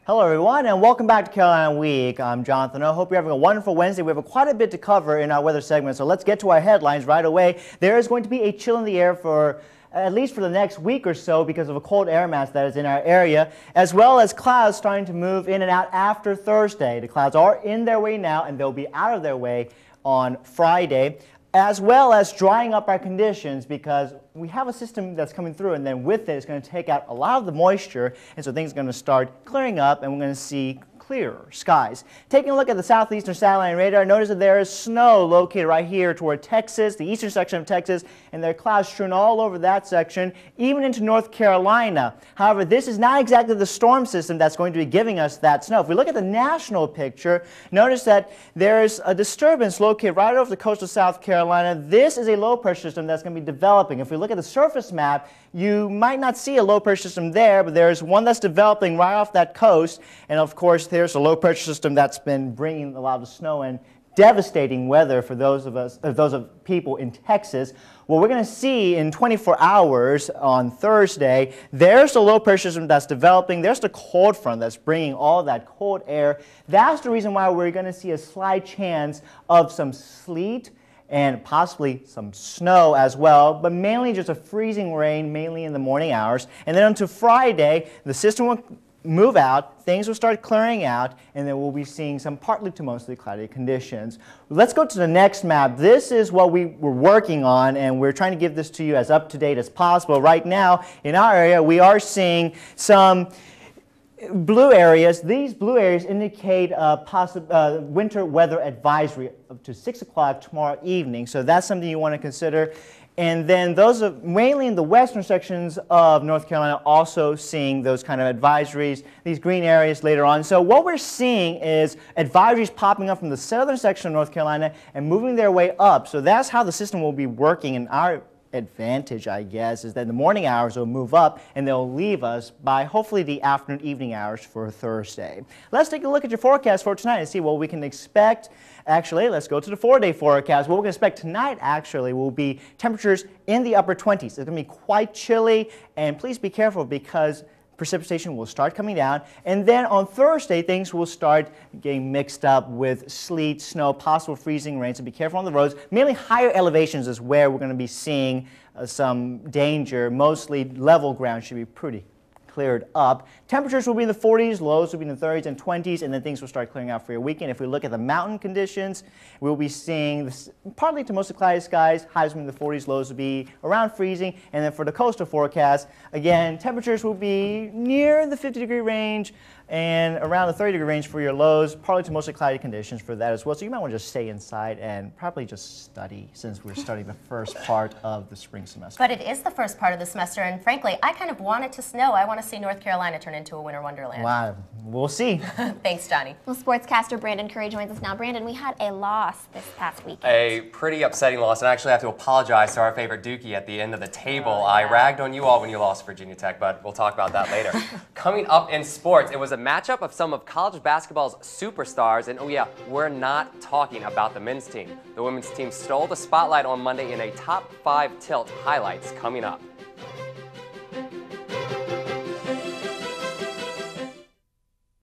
Hello everyone and welcome back to Carolina Week. I'm Jonathan. I hope you're having a wonderful Wednesday. We have quite a bit to cover in our weather segment, so let's get to our headlines right away. There is going to be a chill in the air for at least for the next week or so because of a cold air mass that is in our area, as well as clouds starting to move in and out after Thursday. The clouds are in their way now and they'll be out of their way on Friday, as well as drying up our conditions because we have a system that's coming through, and then with it, it's going to take out a lot of the moisture, and so things are going to start clearing up and we're going to see clearer skies. Taking a look at the southeastern satellite radar, notice that there is snow located right here toward Texas, the eastern section of Texas, and there are clouds strewn all over that section, even into North Carolina. However, this is not exactly the storm system that's going to be giving us that snow. If we look at the national picture, notice that there's a disturbance located right over the coast of South Carolina. This is a low pressure system that's going to be developing. If we look at the surface map, you might not see a low pressure system there, but there's one that's developing right off that coast, and of course there's a low pressure system that's been bringing a lot of the snow and devastating weather for those of people in Texas. What we're going to see in 24 hours on Thursday, there's the low pressure system that's developing, there's the cold front that's bringing all that cold air. That's the reason why we're going to see a slight chance of some sleet and possibly some snow as well, but mainly just a freezing rain, mainly in the morning hours. And then until Friday, the system will move out, things will start clearing out, and then we'll be seeing some partly to mostly cloudy conditions. Let's go to the next map. This is what we were working on, and we're trying to give this to you as up to date as possible. Right now, in our area, we are seeing some blue areas. These blue areas indicate winter weather advisory up to 6 o'clock tomorrow evening, so that's something you want to consider. And then those are mainly in the western sections of North Carolina, also seeing those kind of advisories, these green areas later on. So what we're seeing is advisories popping up from the southern section of North Carolina and moving their way up. So that's how the system will be working in our advantage, I guess, is that the morning hours will move up and they'll leave us by hopefully the afternoon evening hours for Thursday. Let's take a look at your forecast for tonight and see what we can expect. Actually, let's go to the 4-day forecast. What we're going to expect tonight actually will be temperatures in the upper 20s. It's going to be quite chilly, and please be careful because precipitation will start coming down, and then on Thursday things will start getting mixed up with sleet, snow, possible freezing rain, so be careful on the roads. Mainly higher elevations is where we're going to be seeing some danger. Mostly level ground should be pretty cleared up. Temperatures will be in the 40s, lows will be in the 30s and 20s, and then things will start clearing out for your weekend. If we look at the mountain conditions, we'll be seeing this, partly to mostly cloudy skies, highs will be in the 40s, lows will be around freezing, and then for the coastal forecast, again, temperatures will be near the 50-degree range and around the 30-degree range for your lows, partly to mostly cloudy conditions for that as well. So you might want to just stay inside and probably just study since we're studying the first part of the spring semester. But it is the first part of the semester, and frankly, I kind of want it to snow. I want to see North Carolina turn into a winter wonderland. Wow, we'll see. Thanks, Johnny. Well, sportscaster Brandon Curry joins us now. Brandon, we had a loss this past weekend. A pretty upsetting loss, and I actually have to apologize to our favorite Dookie at the end of the table. Yeah. I ragged on you all when you lost Virginia Tech, but we'll talk about that later. Coming up in sports, it was a matchup of some of college basketball's superstars, and oh yeah, we're not talking about the men's team. The women's team stole the spotlight on Monday in a top 5 tilt. Highlights coming up.